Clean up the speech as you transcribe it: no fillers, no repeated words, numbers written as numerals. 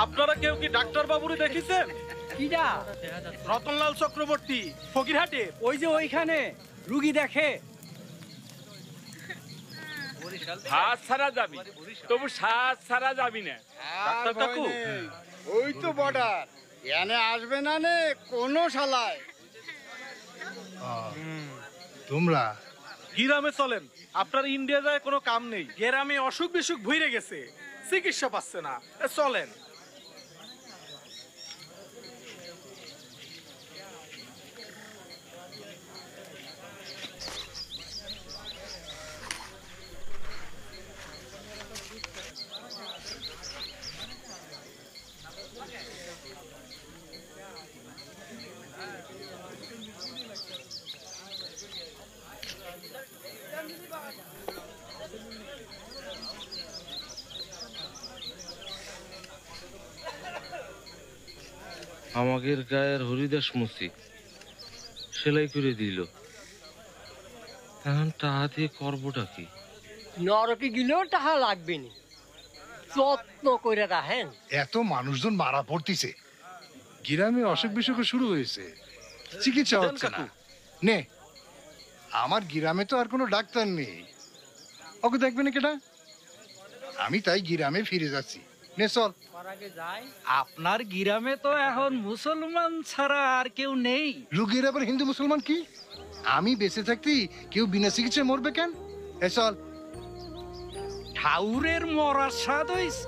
আপনারা কেউ কি ডাক্তার বাবুরে দেখেছেন? কিডা? রতনলাল চক্রবর্তী, ফকিরহাটে। ওই যে ওইখানে রুগী দেখে। হাত ছাড়া যাবি, তবু সাত ছাড়া যাবি না। ডাক্তার কাকু, ওই তো বর্ডার, এনে আসবে না নে কোনো শালায়। তোমরা গ্রামে চলেন, আপনার ইন্ডিয়া যায় কোনো কাম নেই। গ্রামে অসুখ বিসুখ ভইরে গেছে, চিকিৎসা পাচ্ছে না, চলেন। আমাদের গায়ের হরিদাস মুসি সেলাই করে দিল, এখন টাকা দিয়ে করবোটা কি? নরকে গেলেও টাকা লাগবে না, যত্ন করে রাখেন। এত মানুষজন মারা পড়তিছে, গ্রামে অসুখ বিসুখ শুরু হয়েছে, চিকিৎসা হচ্ছে না। নে, আমার গ্রামে তো আর কোনো ডাক্তার নেই, ওকে দেখবে না কেটা? আমি তাই গ্রামে ফিরে যাচ্ছি। নে চল। আপনার গ্রামে তো এখন মুসলমান ছাড়া আর কেউ নেই। রুগীর আবার হিন্দু মুসলমান কি? আমি বেঁচে থাকতেই কেউ বিনা চিকিৎসায় মরবে কেন? এ চল। ঠাউরের মরার স্বাদ হইছে।